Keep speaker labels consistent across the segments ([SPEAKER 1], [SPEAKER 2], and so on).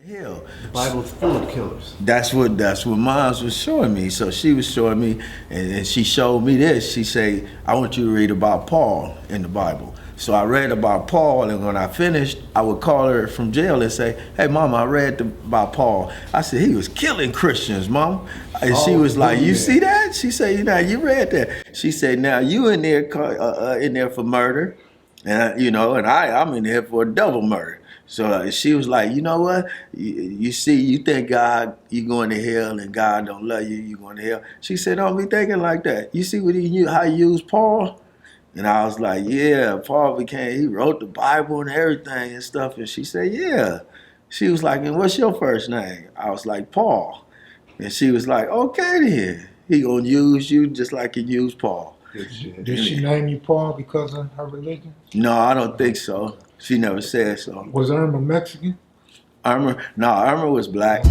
[SPEAKER 1] Hell,
[SPEAKER 2] The Bible's full of killers.
[SPEAKER 1] that's what Moms was showing me. So she was showing me, and she showed me this. She said, "I want you to read about Paul in the Bible." So I read about Paul, and when I finished, I would call her from jail and say, "Hey, Mama, I read about Paul." I said, "He was killing Christians, Mom." And she was like, "You see that?" She said, "You read that." She said, "Now you in there for murder, and and I'm in here for a double murder." So she was like, "You know what? You see, you think God, you going to hell, and God don't love you, you going to hell." She said, "Don't be thinking like that. You see how he used Paul?" And I was like, "Yeah, he wrote the Bible and everything and stuff." And she said, "Yeah." She was like, "And what's your first name?" I was like, "Paul." And she was like, "Okay then. He gonna use you just like he used Paul."
[SPEAKER 3] Did she name you Paul because of her religion?
[SPEAKER 1] No, I don't think so. She never said so.
[SPEAKER 3] Was Irma Mexican?
[SPEAKER 1] Irma was black.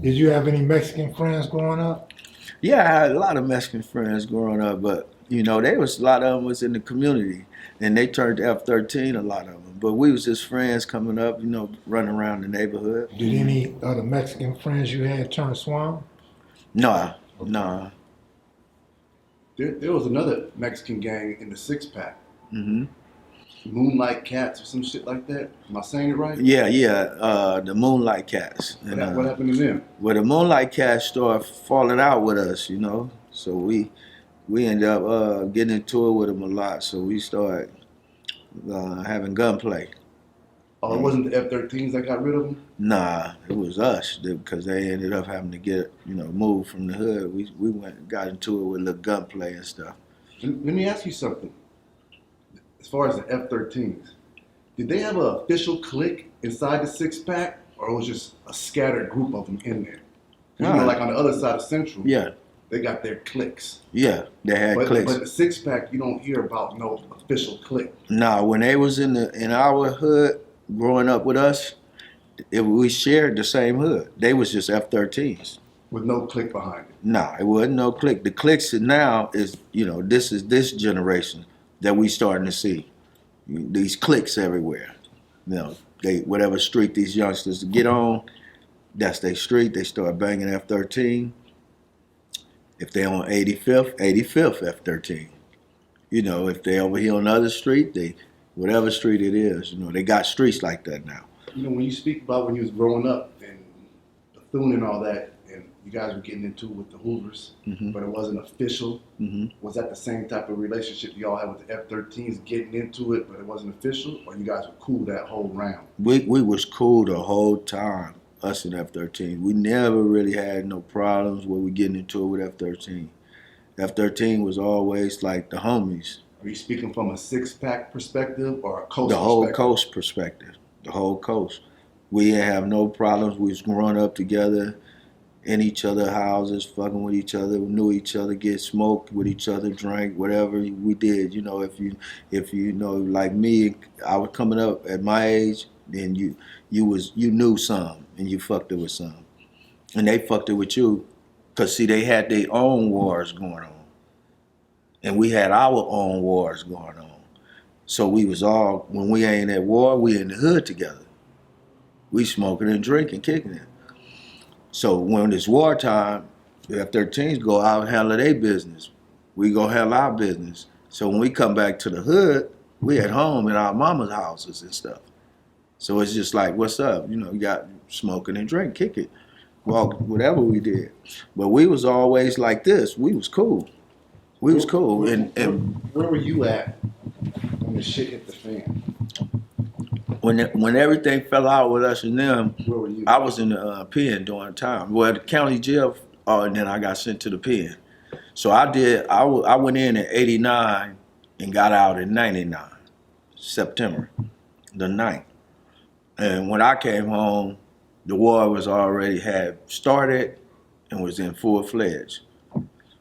[SPEAKER 3] Did you have any Mexican friends growing up?
[SPEAKER 1] Yeah, I had a lot of Mexican friends growing up, but they was a lot of them was in the community, and they turned to F-13. A lot of them, but we was just friends coming up, running around the neighborhood.
[SPEAKER 3] Did any other Mexican friends you had turn swamp?
[SPEAKER 1] No.
[SPEAKER 2] There was another Mexican gang in the Six Pack.
[SPEAKER 1] Mm-hmm.
[SPEAKER 2] Moonlight Cats or some shit like that. Am I saying it right?
[SPEAKER 1] Yeah. The Moonlight Cats.
[SPEAKER 2] What happened to them?
[SPEAKER 1] Well, the Moonlight Cats started falling out with us, So we ended up getting into it with them a lot. So we started having gunplay.
[SPEAKER 2] Oh, it wasn't the F-13s that got rid of them?
[SPEAKER 1] Nah, it was us because they ended up having to get moved from the hood. We went and got into it with little gunplay and stuff.
[SPEAKER 2] Let me ask you something. As far as the F-13s, did they have an official clique inside the Six Pack, or it was just a scattered group of them in there? Like on the other side of Central,
[SPEAKER 1] yeah,
[SPEAKER 2] they got their cliques.
[SPEAKER 1] Yeah, they had cliques.
[SPEAKER 2] But the Six Pack, you don't hear about no official clique.
[SPEAKER 1] Nah, when they was in our hood, growing up with us, we shared the same hood. They was just F-13s.
[SPEAKER 2] With no clique behind it?
[SPEAKER 1] Nah, it wasn't no clique. The cliques now is, this is this generation that we starting to see. These cliques everywhere. Whatever street these youngsters get on, that's their street. They start banging F-13. If they on 85th F-13. If they over here on the other street, whatever street it is, they got streets like that now.
[SPEAKER 2] When you speak about when you was growing up and Bethune and all that, and you guys were getting into it with the Hoovers,
[SPEAKER 1] Mm-hmm.
[SPEAKER 2] but it wasn't official,
[SPEAKER 1] Mm-hmm.
[SPEAKER 2] was that the same type of relationship y'all had with the F-13s, getting into it, but it wasn't official, or you guys were cool that whole round?
[SPEAKER 1] We was cool the whole time, us and F-13. We never really had no problems when we getting into it with F-13. F-13 was always like the homies.
[SPEAKER 2] Are you speaking from a Six-Pack perspective or a coast
[SPEAKER 1] The whole
[SPEAKER 2] perspective?
[SPEAKER 1] coast perspective. The whole coast. We didn't have no problems. We was growing up together in each other's houses, fucking with each other. We knew each other, get smoked with each other, drank, whatever we did. If you like me, I was coming up at my age, then you knew some and you fucked it with some. And they fucked it with you because, see, they had their own wars going on. And we had our own wars going on. So we was all, when we ain't at war, we in the hood together. We smoking and drinking, kicking it. So when it's wartime, the F-13s go out and handle their business. We go handle our business. So when we come back to the hood, we at home in our mama's houses and stuff. So it's just like, what's up? You got smoking and drink, kick it. Well, whatever we did. But we was always like this. We was cool. We was cool. And
[SPEAKER 2] where were you at when the shit hit the fan?
[SPEAKER 1] When everything fell out with us and them,
[SPEAKER 2] Where were you?
[SPEAKER 1] I was in the pen during the time. Well, the county jail, and then I got sent to the pen. So I went in 89 and got out in 99, September the 9th. And when I came home, the war was already had started and was in full-fledged.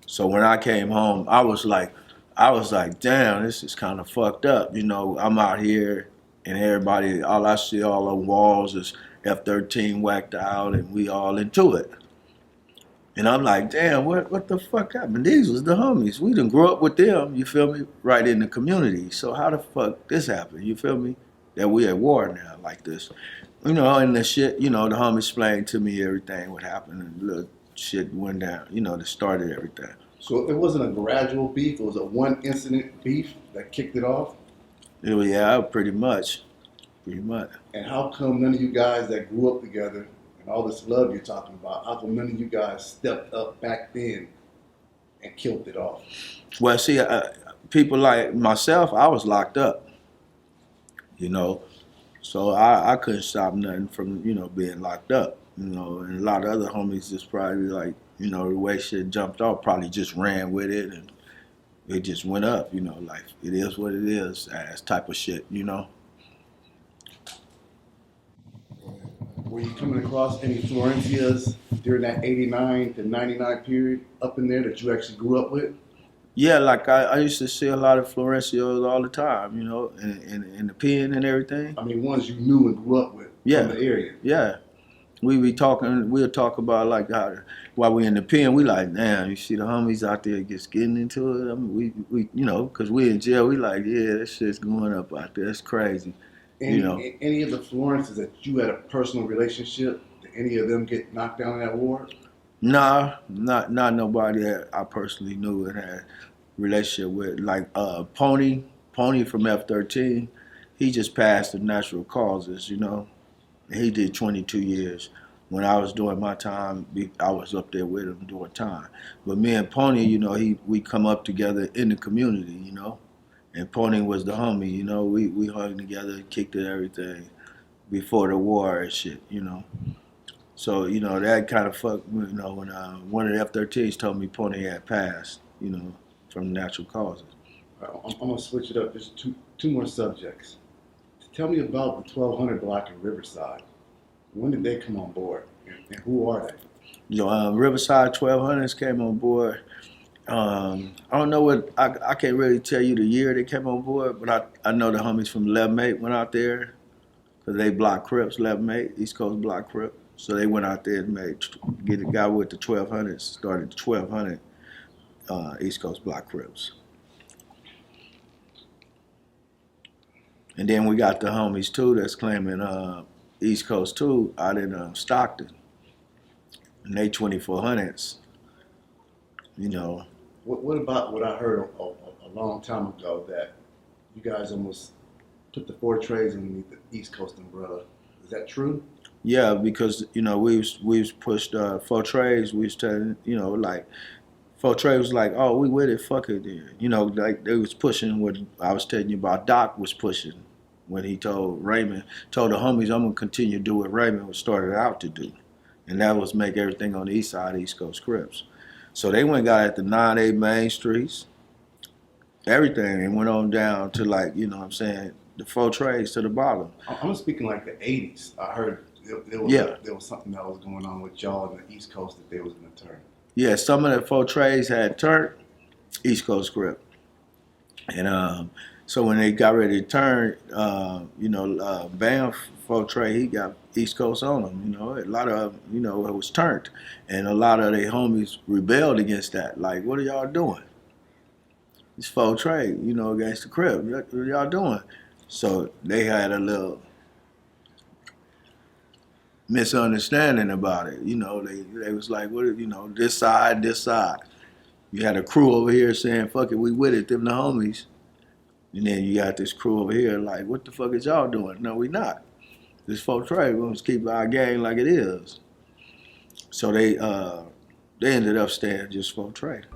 [SPEAKER 1] So when I came home, I was like, damn, this is kind of fucked up. I'm out here and everybody, all I see all on walls is F-13 whacked out and we all into it. And I'm like, damn, what the fuck happened? These was the homies. We done grew up with them, you feel me, right in the community. So how the fuck this happened, you feel me? That we at war now like this. And the shit, the homies explained to me everything, what happened, and the shit went down, that started everything.
[SPEAKER 2] So it wasn't a gradual beef, it was a one incident beef that kicked it off?
[SPEAKER 1] Yeah, pretty much. Pretty much.
[SPEAKER 2] And how come none of you guys that grew up together and all this love you're talking about, how come none of you guys stepped up back then and killed it off?
[SPEAKER 1] Well, see, people like myself, I was locked up, so I couldn't stop nothing from, being locked up, and a lot of other homies just probably like, the way shit jumped off, probably just ran with it and it just went up, like it is what it is, as type of shit,
[SPEAKER 2] Were you coming across any Florencias during that 89 to 99 period up in there that you actually grew up with?
[SPEAKER 1] Yeah, like I used to see a lot of Florencios all the time, in the pen and everything.
[SPEAKER 2] I mean, ones you knew and grew up with from the area.
[SPEAKER 1] Yeah. We'll talk about like how, while we in the pen, we like, damn, you see the homies out there just getting into it. I mean, we because we in jail, we like, yeah, that shit's going up out there. It's crazy.
[SPEAKER 2] Any of the Florences that you had a personal relationship, did any of them get knocked down in that war?
[SPEAKER 1] Nah, not nobody that I personally knew and had a relationship with. Like Pony from F-13, he just passed of natural causes, He did 22 years. When I was doing my time, I was up there with him doing time. But me and Pony, we come up together in the community, And Pony was the homie, we hung together, kicked it, everything before the war and shit, So, that kind of fucked, when one of the F-13s told me Pony had passed, from natural causes.
[SPEAKER 2] I'm going to switch it up. There's two more subjects. Tell me about the 1200 block in Riverside. When did they come on board, and who are they?
[SPEAKER 1] Riverside 1200s came on board. I don't know I can't really tell you the year they came on board, but I know the homies from 11-8 went out there because they block Crips, 11-8, East Coast block Crips. So they went out there and get a guy with the 1200s, started the 1200 East Coast block Crips. And then we got the homies too that's claiming East Coast too out in Stockton. And they 2400s,
[SPEAKER 2] What about what I heard a long time ago, that you guys almost put the four trades underneath the East Coast umbrella? Is that true?
[SPEAKER 1] Yeah, because we was pushed four trades. We was telling like four trades was like, oh, we with it, fuck it then. Like they was pushing what I was telling you about. Doc was pushing when he told the homies, I'm gonna continue to do what Raymond started out to do, and that was make everything on the east side of East Coast Crips. So they went and got at the 9-8 main streets, everything, and went on down to like, the four trades to the bottom.
[SPEAKER 2] I'm speaking like the 80s. I heard there was something that was going on with y'all on the East Coast that they was going to turn.
[SPEAKER 1] Yeah, some of the four trades had turned East Coast Crip. And so when they got ready to turn, Bam four trade, he got East Coast on him. A lot of it was turned. And a lot of their homies rebelled against that. Like, what are y'all doing? It's four trade, against the Crip. What are y'all doing? So they had a little misunderstanding about it. They was like, what, this side. You had a crew over here saying, fuck it, we with it, them the homies. And then you got this crew over here like, what the fuck is y'all doing? No, we not. This folk trade, we're gonna keep our game like it is. So they ended up staying just folk trade.